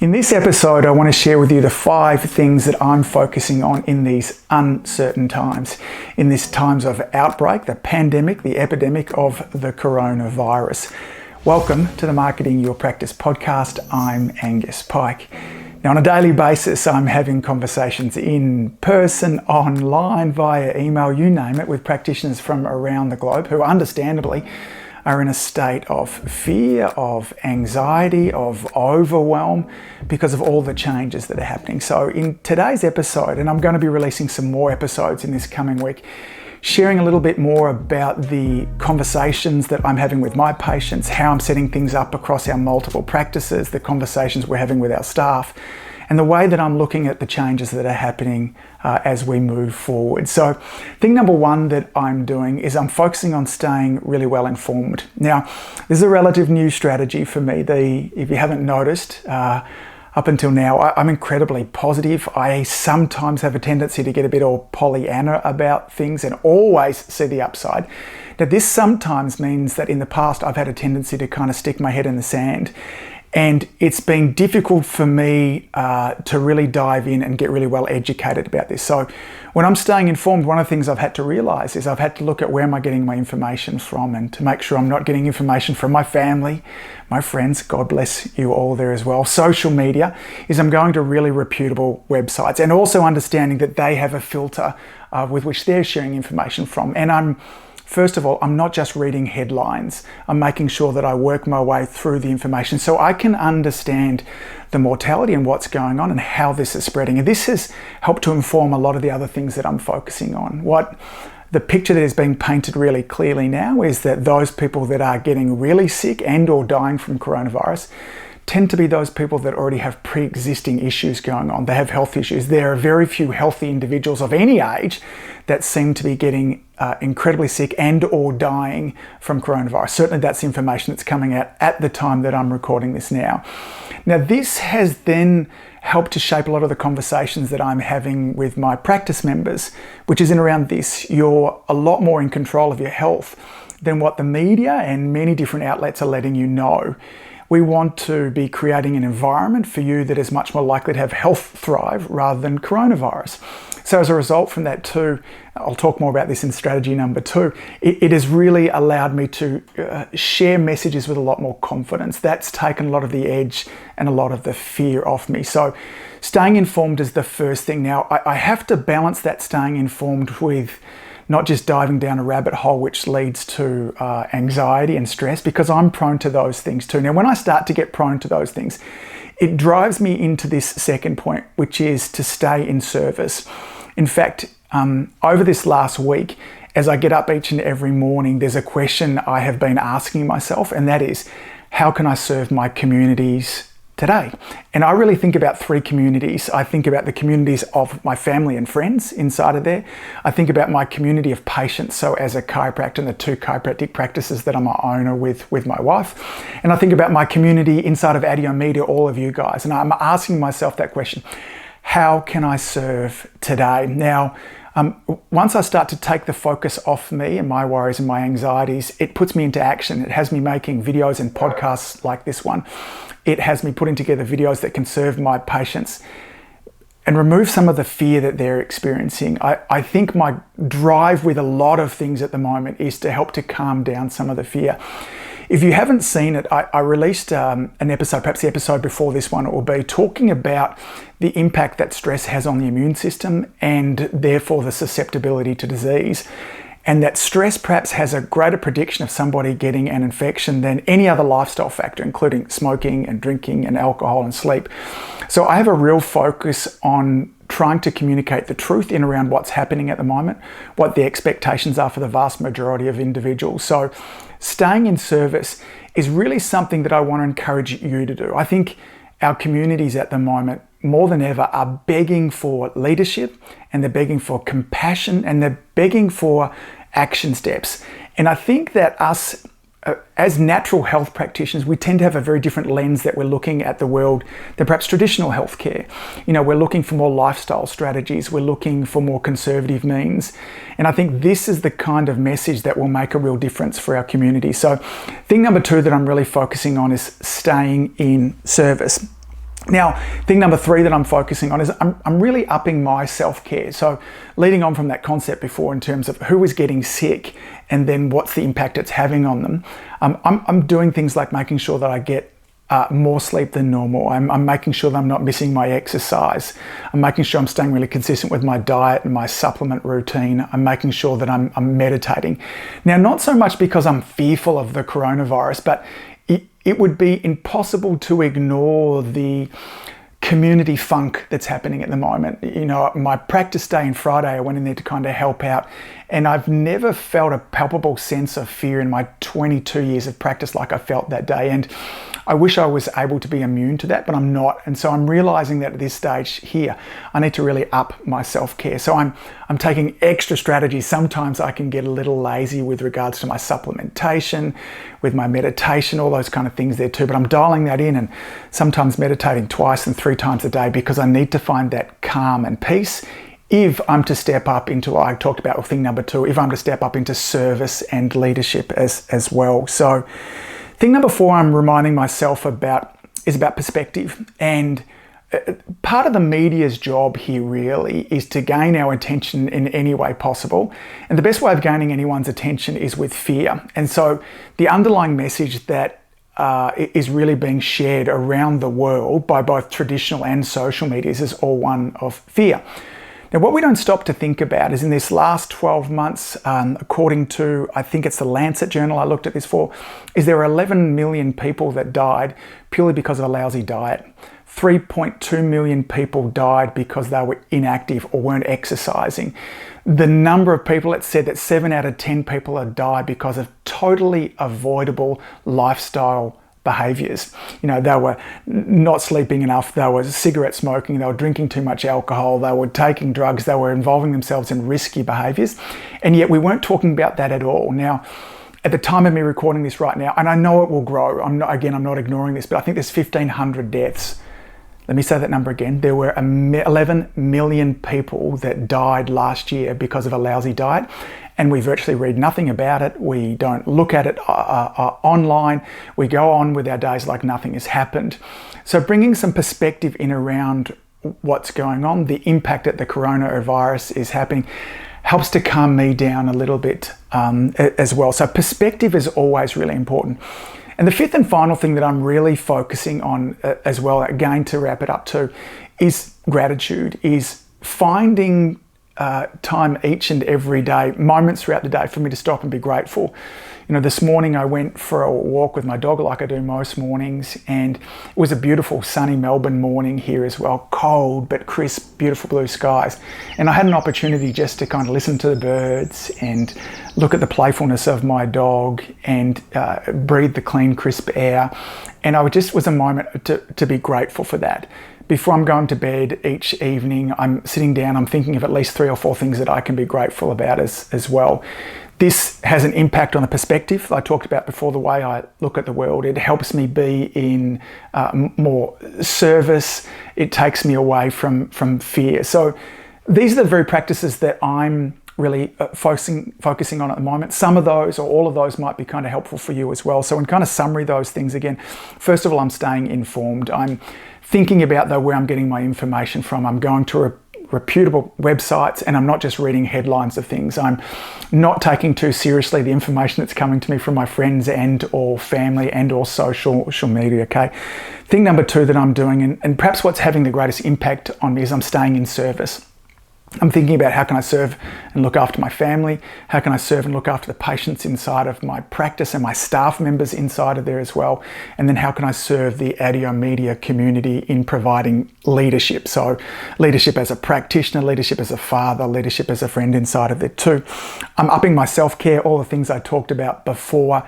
In this episode, I want to share with you the 5 things that I'm focusing on in these uncertain times, in these times of outbreak, the pandemic, the epidemic of the coronavirus. Welcome to the Marketing Your Practice podcast. I'm Angus Pyke. Now, on a daily basis, I'm having conversations in person, online, via email, you name it, with practitioners from around the globe who understandably are in a state of fear, of anxiety, of overwhelm because of all the changes that are happening. So in today's episode, and I'm going to be releasing some more episodes in this coming week, sharing a little bit more about the conversations that I'm having with my patients, how I'm setting things up across our multiple practices, the conversations we're having with our staff, and the way that I'm looking at the changes that are happening as we move forward. So thing number 1 that I'm doing is I'm focusing on staying really well informed. Now, this is a relative new strategy for me. If you haven't noticed, up until now, I'm incredibly positive. I sometimes have a tendency to get a bit all Pollyanna about things and always see the upside. Now, this sometimes means that in the past, I've had a tendency to kind of stick my head in the sand. And it's been difficult for me to really dive in and get really well educated about this. So when I'm staying informed, one of the things I've had to realize is I've had to look at where am I getting my information from, and to make sure I'm not getting information from my family, my friends, God bless you all there as well. Social media is I'm going to really reputable websites, and also understanding that they have a filter with which they're sharing information from. And First of all, I'm not just reading headlines. I'm making sure that I work my way through the information so I can understand the mortality and what's going on and how this is spreading. And this has helped to inform a lot of the other things that I'm focusing on. The picture that is being painted really clearly now is that those people that are getting really sick and or dying from coronavirus tend to be those people that already have pre-existing issues going on. They have health issues. There are very few healthy individuals of any age that seem to be getting incredibly sick and or dying from coronavirus. Certainly that's information that's coming out at the time that I'm recording this now. Now, this has then helped to shape a lot of the conversations that I'm having with my practice members, which is in around this. You're a lot more in control of your health than what the media and many different outlets are letting you know. We want to be creating an environment for you that is much more likely to have health thrive rather than coronavirus. So as a result from that too, I'll talk more about this in strategy number 2, it has really allowed me to share messages with a lot more confidence. That's taken a lot of the edge and a lot of the fear off me. So staying informed is the first thing. Now, I have to balance that staying informed with not just diving down a rabbit hole which leads to anxiety and stress, because I'm prone to those things too. Now, when I start to get prone to those things, it drives me into this second point, which is to stay in service. In fact, over this last week, as I get up each and every morning, there's a question I have been asking myself, and that is, how can I serve my communities today? And I really think about 3 communities. I think about the communities of my family and friends inside of there. I think about my community of patients, so as a chiropractor and the 2 chiropractic practices that I'm an owner with my wife. And I think about my community inside of ADIO Media, all of you guys. And I'm asking myself that question, how can I serve today? Now, once I start to take the focus off me and my worries and my anxieties, it puts me into action. It has me making videos and podcasts like this one. It has me putting together videos that can serve my patients and remove some of the fear that they're experiencing. I think my drive with a lot of things at the moment is to help to calm down some of the fear. If you haven't seen it, I released an episode, perhaps the episode before this one it will be, talking about the impact that stress has on the immune system and therefore the susceptibility to disease. And that stress perhaps has a greater prediction of somebody getting an infection than any other lifestyle factor, including smoking and drinking and alcohol and sleep. So I have a real focus on trying to communicate the truth in around what's happening at the moment, what the expectations are for the vast majority of individuals. So staying in service is really something that I want to encourage you to do. I think our communities at the moment, more than ever, are begging for leadership, and they're begging for compassion, and they're begging for action steps. And I think that us, as natural health practitioners, we tend to have a very different lens that we're looking at the world than perhaps traditional healthcare. We're looking for more lifestyle strategies. We're looking for more conservative means. And I think this is the kind of message that will make a real difference for our community. So thing number 2 that I'm really focusing on is staying in service. Now, thing number 3 that I'm focusing on is I'm really upping my self-care. So leading on from that concept before in terms of who is getting sick and then what's the impact it's having on them, I'm doing things like making sure that I get more sleep than normal. I'm making sure that I'm not missing my exercise. I'm making sure I'm staying really consistent with my diet and my supplement routine. I'm making sure that I'm meditating. Now, not so much because I'm fearful of the coronavirus, but it would be impossible to ignore the community funk that's happening at the moment. You know, my practice day and Friday, I went in there to kind of help out, and I've never felt a palpable sense of fear in my 22 years of practice like I felt that day. And I wish I was able to be immune to that, but I'm not. And so I'm realizing that at this stage here, I need to really up my self-care. So I'm taking extra strategies. Sometimes I can get a little lazy with regards to my supplementation, with my meditation, all those kind of things there too. But I'm dialing that in and sometimes meditating 2 and 3 times a day because I need to find that calm and peace if I'm to step up into, I talked about thing number 2, if I'm to step up into service and leadership as well. So thing number 4 I'm reminding myself about is about perspective. And part of the media's job here really is to gain our attention in any way possible. And the best way of gaining anyone's attention is with fear. And so the underlying message that is really being shared around the world by both traditional and social medias is all one of fear. Now, what we don't stop to think about is in this last 12 months, according to, I think it's the Lancet journal I looked at this for, is there are 11 million people that died purely because of a lousy diet. 3.2 million people died because they were inactive or weren't exercising. The number of people that said that 7 out of 10 people have died because of totally avoidable lifestyle behaviors. You know, they were not sleeping enough, they were cigarette smoking, they were drinking too much alcohol, they were taking drugs, they were involving themselves in risky behaviors, and yet we weren't talking about that at all. Now, at the time of me recording this right now, and I know it will grow, I'm not ignoring this, but I think there's 1,500 deaths. Let me say that number again. There were 11 million people that died last year because of a lousy diet, and we virtually read nothing about it. We don't look at it online. We go on with our days like nothing has happened. So bringing some perspective in around what's going on, the impact that the coronavirus is happening, helps to calm me down a little bit as well. So perspective is always really important. And the 5th and final thing that I'm really focusing on as well, again to wrap it up too, is gratitude, is finding time each and every day, moments throughout the day for me to stop and be grateful. You know, this morning I went for a walk with my dog like I do most mornings, and it was a beautiful sunny Melbourne morning here as well, cold but crisp, beautiful blue skies. And I had an opportunity just to kind of listen to the birds and look at the playfulness of my dog and breathe the clean, crisp air. And I just was a moment to be grateful for that. Before I'm going to bed each evening, I'm sitting down, I'm thinking of at least 3 or 4 things that I can be grateful about as well. This has an impact on the perspective I talked about before, the way I look at the world. It helps me be in more service. It takes me away from fear. So these are the very practices that I'm really focusing on at the moment. Some of those or all of those might be kind of helpful for you as well. So in kind of summary, those things again, first of all, I'm staying informed. I'm thinking about though where I'm getting my information from. I'm going to reputable websites, and I'm not just reading headlines of things. I'm not taking too seriously the information that's coming to me from my friends and or family and or social media, okay? Thing number 2 that I'm doing, and perhaps what's having the greatest impact on me, is I'm staying in service. I'm thinking about how can I serve and look after my family? How can I serve and look after the patients inside of my practice and my staff members inside of there as well? And then how can I serve the ADIO Media community in providing leadership? So leadership as a practitioner, leadership as a father, leadership as a friend inside of there too. I'm upping my self-care, all the things I talked about before.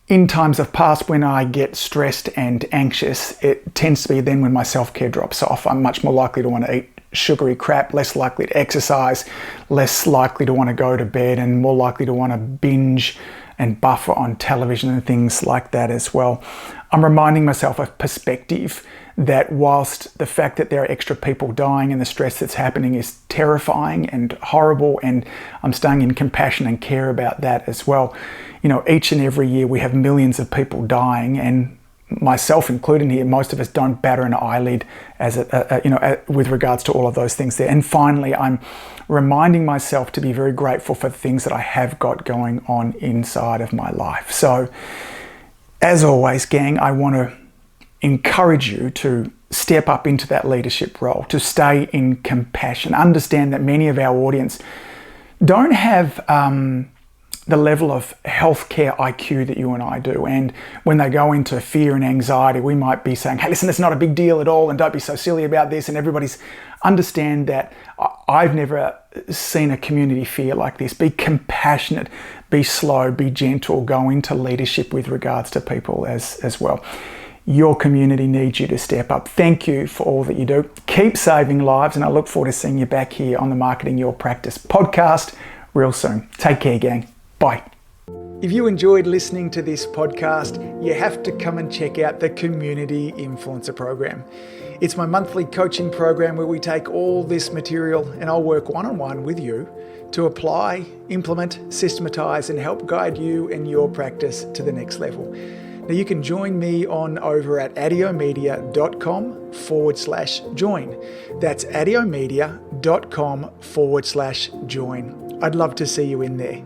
In times of past, when I get stressed and anxious, it tends to be then when my self-care drops off. I'm much more likely to want to eat sugary crap, less likely to exercise, less likely to want to go to bed, and more likely to want to binge and buffer on television and things like that as well. I'm reminding myself of perspective, that whilst the fact that there are extra people dying and the stress that's happening is terrifying and horrible, and I'm staying in compassion and care about that as well. You know, each and every year we have millions of people dying, and myself included here, most of us don't batter an eyelid with regards to all of those things there. And finally, I'm reminding myself to be very grateful for the things that I have got going on inside of my life. So, as always, gang, I want to encourage you to step up into that leadership role, to stay in compassion. Understand that many of our audience don't have the level of healthcare IQ that you and I do. And when they go into fear and anxiety, we might be saying, hey, listen, it's not a big deal at all, and don't be so silly about this. And everybody's understand that I've never seen a community fear like this. Be compassionate, be slow, be gentle, go into leadership with regards to people as well. Your community needs you to step up. Thank you for all that you do. Keep saving lives, and I look forward to seeing you back here on the Marketing Your Practice podcast real soon. Take care, gang. Bye. If you enjoyed listening to this podcast, you have to come and check out the Community Influencer Program. It's my monthly coaching program where we take all this material and I'll work one-on-one with you to apply, implement, systematize, and help guide you and your practice to the next level. Now you can join me over at adiomedia.com/join. That's adiomedia.com/join. I'd love to see you in there.